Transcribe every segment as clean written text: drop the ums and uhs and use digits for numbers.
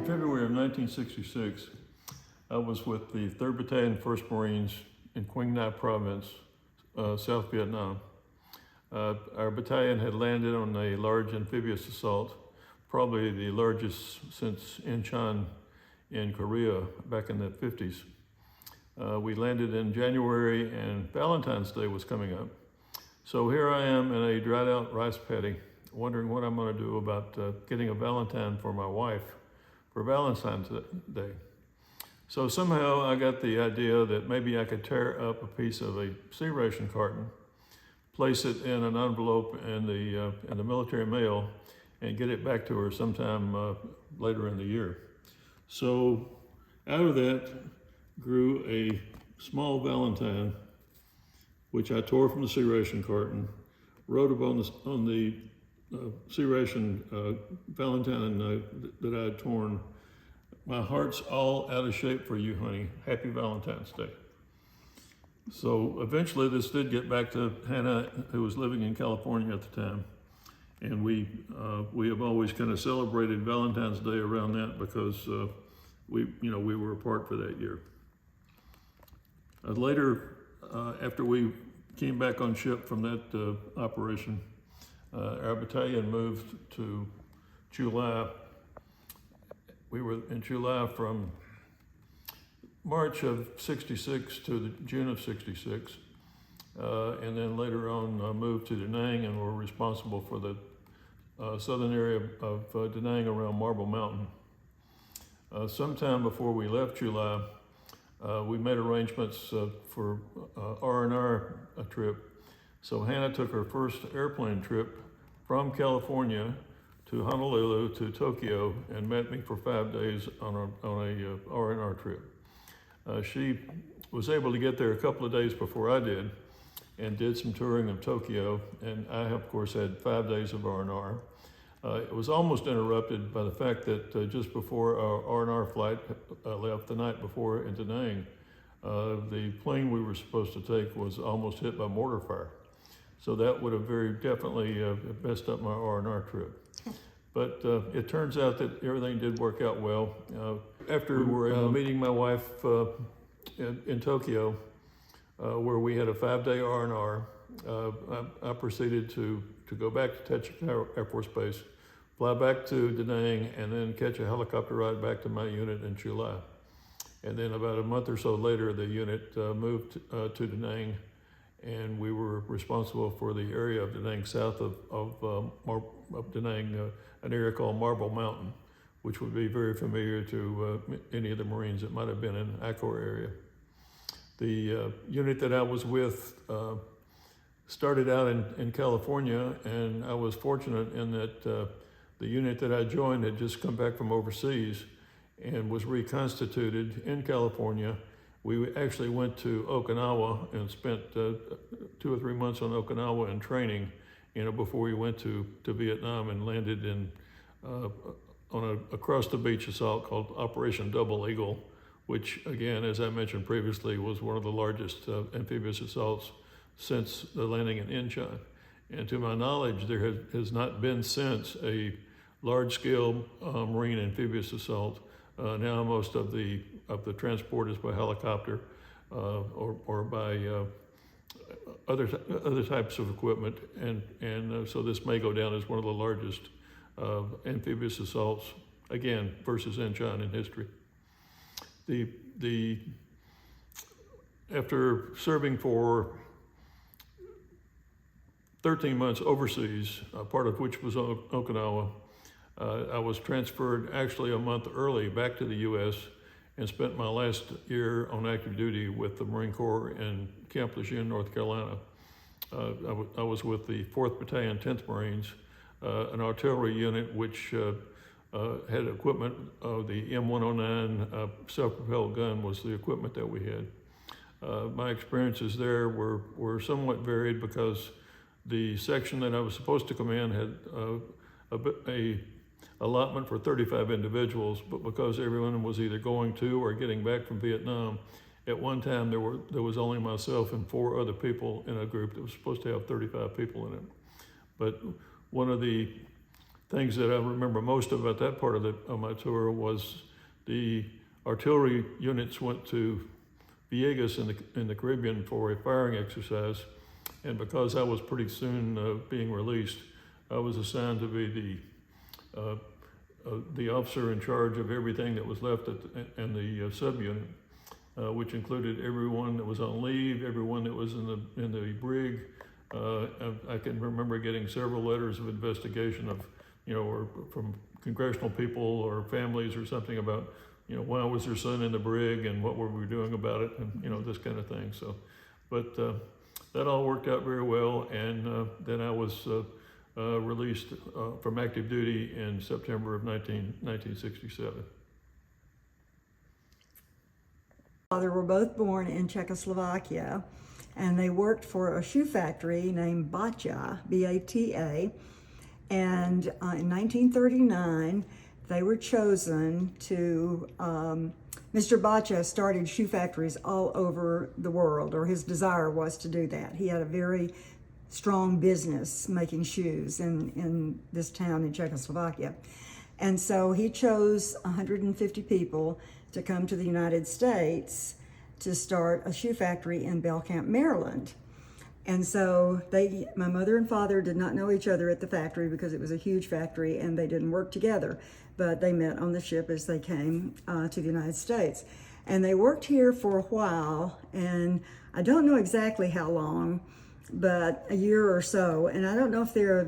February of 1966, I was with the 3rd Battalion, 1st Marines in Quang Nai Province, South Vietnam. Our battalion had landed on a large amphibious assault, probably the largest since Incheon in Korea back in the 50s. We landed in January and Valentine's Day was coming up. So here I am in a dried out rice paddy, wondering what I'm gonna do about getting a Valentine for my wife for Valentine's Day. So somehow I got the idea that maybe I could tear up a piece of a sea ration carton, place it in an envelope in the military mail, and get it back to her sometime later in the year. So out of that grew a small Valentine, which I tore from the sea ration carton, wrote on the sea ration Valentine that I had torn, "My heart's all out of shape for you, honey. Happy Valentine's Day." So eventually this did get back to Hanna, who was living in California at the time. And we have always kind of celebrated Valentine's Day around that because we were apart for that year. Later, after we came back on ship from that operation, our battalion moved to July. We were in July from March of 66 to June of 66. And then later on moved to Da Nang and were responsible for the southern area of Da Nang around Marble Mountain. Sometime before we left July, we made arrangements for R&R trip. So Hanna took her first airplane trip from California to Honolulu to Tokyo and met me for 5 days on a R&R trip. She was able to get there a couple of days before I did and did some touring of Tokyo, and I of course had 5 days of R&R. It was almost interrupted by the fact that just before our R&R flight left the night before in Da Nang, the plane we were supposed to take was almost hit by mortar fire. So that would have very definitely messed up my R&R trip. But it turns out that everything did work out well. After meeting my wife in Tokyo, where we had a 5-day R&R, I proceeded to go back to Tachikawa Air Force Base, fly back to Da Nang, and then catch a helicopter ride back to my unit in July. And then about a month or so later, the unit moved to Da Nang, and we were responsible for the area of Da Nang south of Da Nang, an area called Marble Mountain, which would be very familiar to any of the Marines that might have been in Accor area. The unit that I was with started out in California, and I was fortunate in that the unit that I joined had just come back from overseas and was reconstituted in California. We actually went to Okinawa and spent 2 or 3 months on Okinawa in training, before we went to Vietnam and landed on a across the beach assault called Operation Double Eagle, which again, as I mentioned previously, was one of the largest amphibious assaults since the landing in Incheon. And to my knowledge, there has not been since a large-scale marine amphibious assault. Now most of the transport is by helicopter or by other types of equipment, and so this may go down as one of the largest amphibious assaults, again, versus Incheon in history. After serving for 13 months overseas, part of which was Okinawa, I was transferred actually a month early back to the U.S. and spent my last year on active duty with the Marine Corps in Camp Lejeune, North Carolina. I was with the 4th Battalion, 10th Marines, an artillery unit which had equipment. The M109 self-propelled gun was the equipment that we had. My experiences there were somewhat varied because the section that I was supposed to command had a allotment for 35 individuals, but because everyone was either going to or getting back from Vietnam, at one time there was only myself and 4 other people in a group that was supposed to have 35 people in it. But one of the things that I remember most about that part of my tour was the artillery units went to Villegas in the Caribbean for a firing exercise, and because I was pretty soon being released, I was assigned to be the officer in charge of everything that was left in the subunit, which included everyone that was on leave, everyone that was in the brig. I can remember getting several letters of investigation of, or from congressional people or families or something about, why was their son in the brig and what were we doing about it, and this kind of thing. So, but that all worked out very well, and then I was released from active duty in September of 1967. They were both born in Czechoslovakia, and they worked for a shoe factory named Bata, B-A-T-A, and in 1939 they were chosen to, Mr. Bata started shoe factories all over the world, or his desire was to do that. He had a very strong business making shoes in this town in Czechoslovakia. And so he chose 150 people to come to the United States to start a shoe factory in Belcamp, Maryland. And so my mother and father did not know each other at the factory because it was a huge factory and they didn't work together, but they met on the ship as they came to the United States. And they worked here for a while, and I don't know exactly how long, but a year or so. And I don't know if their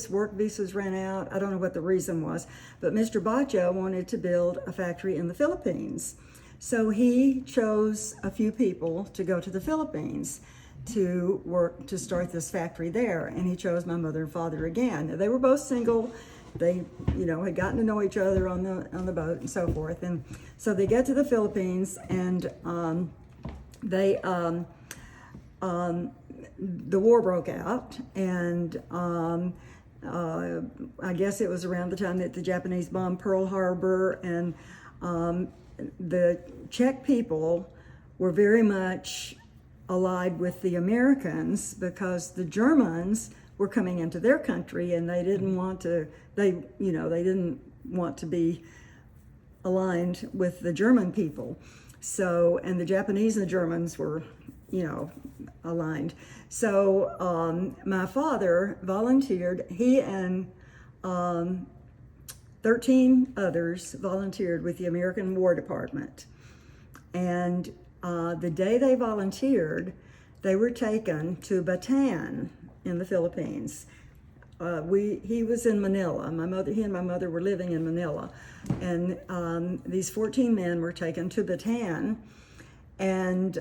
work visas ran out. I don't know what the reason was, but Mr. Bata wanted to build a factory in the Philippines. So he chose a few people to go to the Philippines to work, to start this factory there. And he chose my mother and father again. They were both single. They, had gotten to know each other on the boat and so forth. And so they get to the Philippines, and the war broke out, and I guess it was around the time that the Japanese bombed Pearl Harbor, and the Czech people were very much allied with the Americans because the Germans were coming into their country, and they didn't want to be aligned with the German people. So, and the Japanese and the Germans were aligned. So my father volunteered, he and 13 others volunteered with the American War Department. And the day they volunteered, they were taken to Bataan in the Philippines. He was in Manila. He and my mother were living in Manila. And these 14 men were taken to Bataan. And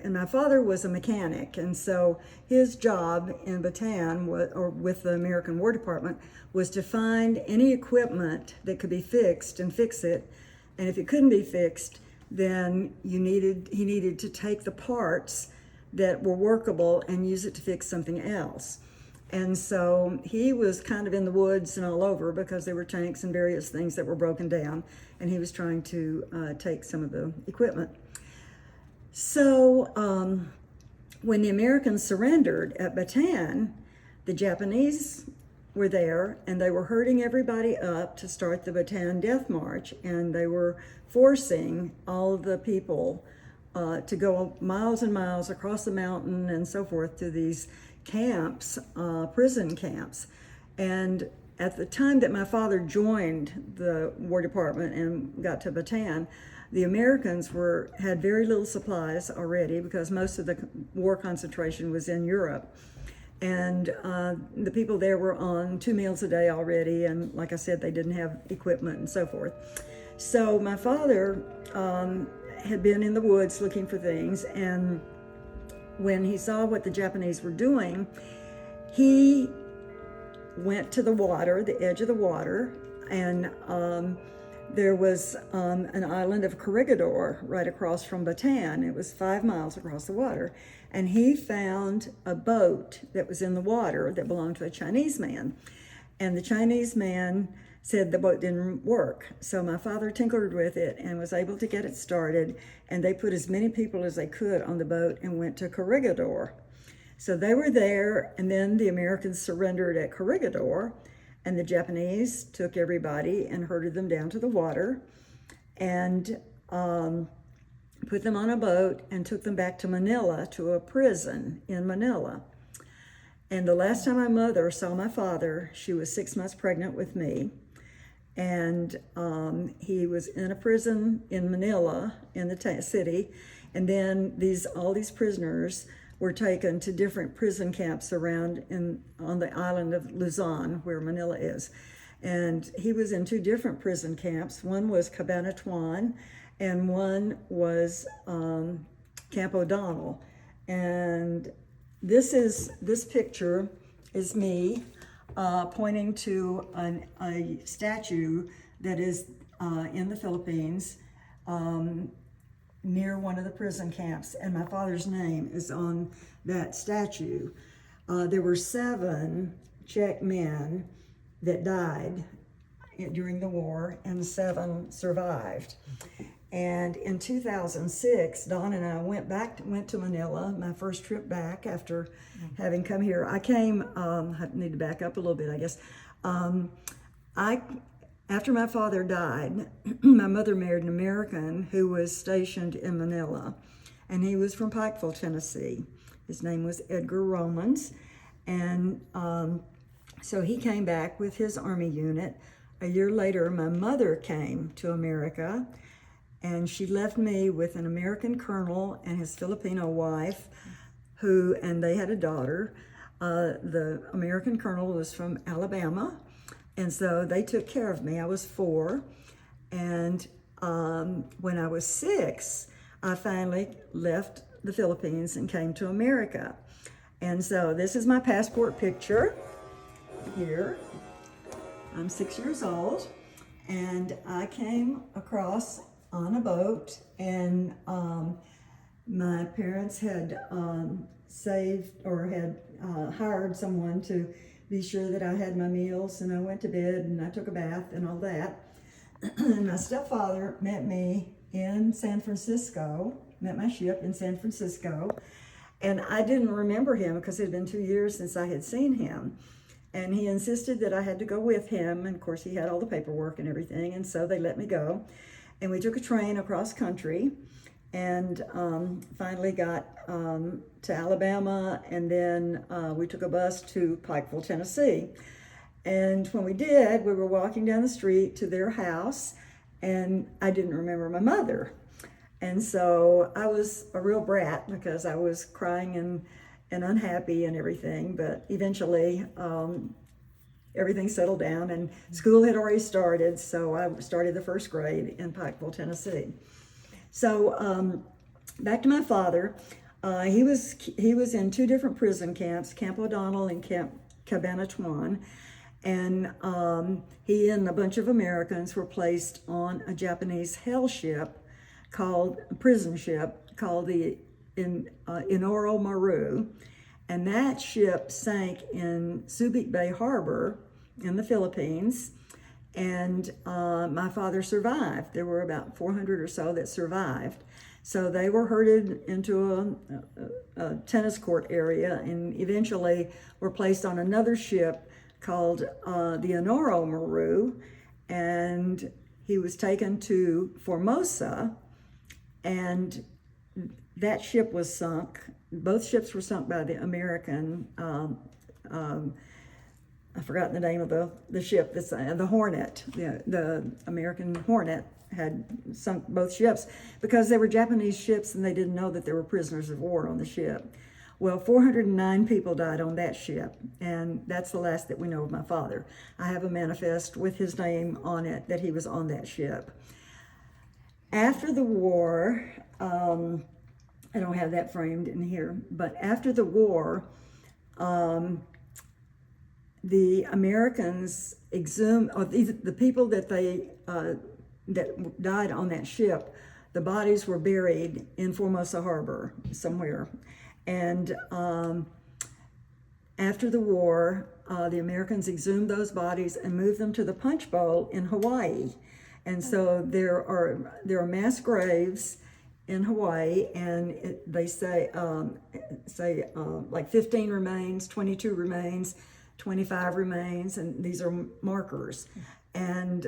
and my father was a mechanic, and so his job in Bataan, or with the American War Department, was to find any equipment that could be fixed and fix it. And if it couldn't be fixed, then he needed to take the parts that were workable and use it to fix something else. And so he was kind of in the woods and all over because there were tanks and various things that were broken down, and he was trying to take some of the equipment. So when the Americans surrendered at Bataan, the Japanese were there, and they were herding everybody up to start the Bataan Death March, and they were forcing all of the people to go miles and miles across the mountain and so forth to these camps, prison camps. And at the time that my father joined the War Department and got to Bataan, the Americans had very little supplies already because most of the war concentration was in Europe. And the people there were on 2 meals a day already, and like I said, they didn't have equipment and so forth. So my father had been in the woods looking for things, and when he saw what the Japanese were doing, he went to the water, the edge of the water, and there was an island of Corregidor right across from Bataan. It was 5 miles across the water. And he found a boat that was in the water that belonged to a Chinese man. And the Chinese man said the boat didn't work. So my father tinkered with it and was able to get it started. And they put as many people as they could on the boat and went to Corregidor. So they were there, and then the Americans surrendered at Corregidor. And the Japanese took everybody and herded them down to the water and put them on a boat and took them back to Manila, to a prison in Manila. And the last time my mother saw my father, she was 6 months pregnant with me. And he was in a prison in Manila, in the city. And then all these prisoners were taken to different prison camps around on the island of Luzon, where Manila is. And he was in 2 different prison camps. One was Cabanatuan, and one was Camp O'Donnell. And this picture is me pointing to a statue that is in the Philippines near one of the prison camps, and my father's name is on that statue. There were 7 Czech men that died during the war, and 7 survived. And in 2006, Don and I went to Manila, my first trip back after having come here. I need to back up a little bit, I guess. After my father died, my mother married an American who was stationed in Manila, and he was from Pikeville, Tennessee. His name was Edgar Romans, and so he came back with his Army unit. A year later, my mother came to America, and she left me with an American colonel and his Filipino wife, and they had a daughter. The American colonel was from Alabama, and so they took care of me. I was 4, and when I was 6, I finally left the Philippines and came to America. And so this is my passport picture here. I'm 6 years old, and I came across on a boat, and my parents had saved or had hired someone to be sure that I had my meals, and I went to bed and I took a bath and all that. And my stepfather met me in San Francisco, met my ship in San Francisco, and I didn't remember him because it had been 2 years since I had seen him. And he insisted that I had to go with him, and of course he had all the paperwork and everything, and so they let me go. And we took a train across country and finally got to Alabama, and then we took a bus to Pikeville, Tennessee. And when we did, we were walking down the street to their house, and I didn't remember my mother. And so I was a real brat because I was crying and unhappy and everything, but eventually everything settled down, and school had already started, so I started the first grade in Pikeville, Tennessee. So back to my father. He was in 2 different prison camps, Camp O'Donnell and Camp Cabanatuan, and he and a bunch of Americans were placed on a Japanese prison ship called the Inooro Maru. And that ship sank in Subic Bay Harbor in the Philippines, and my father survived. There were about 400 or so that survived. So they were herded into a tennis court area, and eventually were placed on another ship called the Inooro Maru, and he was taken to Formosa, and that ship was sunk. Both ships were sunk by the American, I've forgotten the name of the ship, the Hornet. The American Hornet had sunk both ships because they were Japanese ships and they didn't know that there were prisoners of war on the ship. Well, 409 people died on that ship, and that's the last that we know of my father. I have a manifest with his name on it that he was on that ship. After the war, I don't have that framed in here, but after the war, the Americans exhumed, or the people that died on that ship, the bodies were buried in Formosa Harbor somewhere. And after the war, the Americans exhumed those bodies and moved them to the Punch Bowl in Hawaii. And so there are mass graves in Hawaii, and they say like 15 remains, 22 remains, 25 remains, and these are markers. And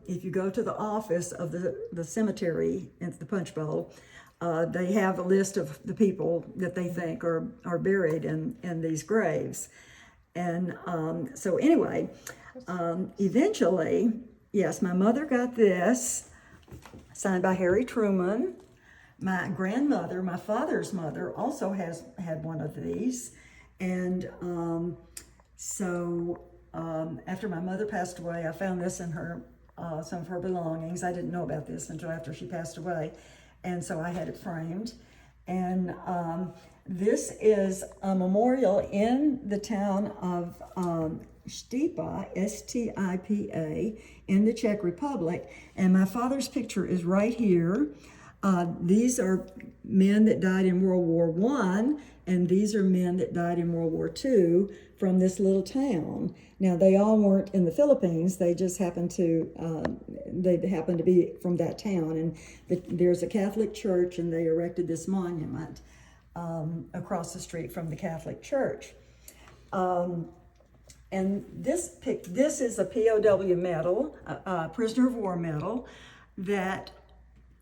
if you go to the office of the cemetery at the Punch Bowl, they have a list of the people that they think are buried in these graves. And so anyway, eventually, yes, my mother got this, signed by Harry Truman. My grandmother, my father's mother, also had one of these. And after my mother passed away, I found this in her, some of her belongings. I didn't know about this until after she passed away. And so I had it framed. And this is a memorial in the town of Stipa, S-T-I-P-A, in the Czech Republic. And my father's picture is right here. These are men that died in World War I, and these are men that died in World War II from this little town. Now, they all weren't in the Philippines. They just happened to be from that town. And there's a Catholic church, and they erected this monument across the street from the Catholic church. And this is a POW medal, a prisoner of war medal, that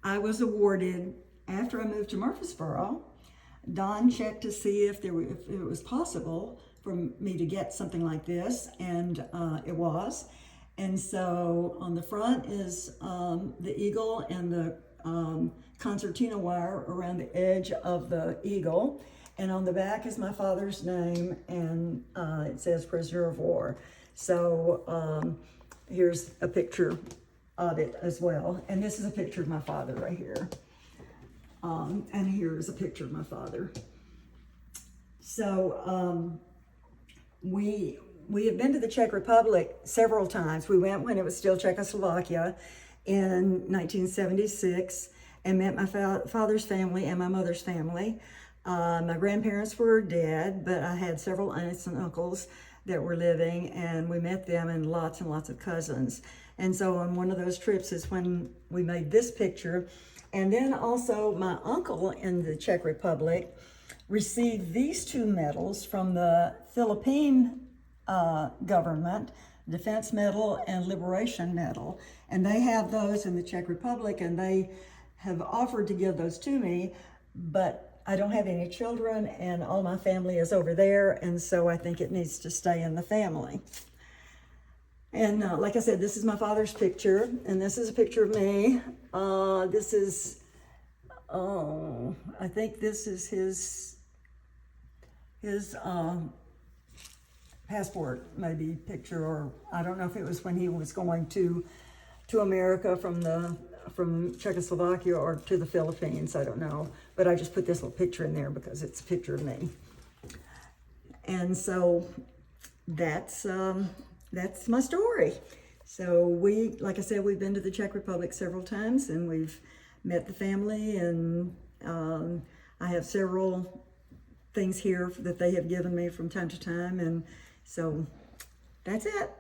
I was awarded after I moved to Murfreesboro. Don checked to see if it was possible for me to get something like this, and it was. And so on the front is the eagle and the concertina wire around the edge of the eagle. And on the back is my father's name, and it says prisoner of war. So here's a picture of it as well. And this is a picture of my father right here. And here's a picture of my father. So we have been to the Czech Republic several times. We went when it was still Czechoslovakia in 1976 and met my father's family and my mother's family. My grandparents were dead, but I had several aunts and uncles that were living, and we met them and lots of cousins. And so on one of those trips is when we made this picture. And then also my uncle in the Czech Republic received these two medals from the Philippine government, Defense Medal and Liberation Medal. And they have those in the Czech Republic, and they have offered to give those to me, but I don't have any children, and all my family is over there, and so I think it needs to stay in the family. And like I said, this is my father's picture, and this is a picture of me. This is, I think this is his passport, maybe picture, or I don't know if it was when he was going to America from Czechoslovakia or to the Philippines, I don't know. But I just put this little picture in there because it's a picture of me. And so that's my story. So like I said, we've been to the Czech Republic several times, and we've met the family, and I have several things here that they have given me from time to time, and so that's it.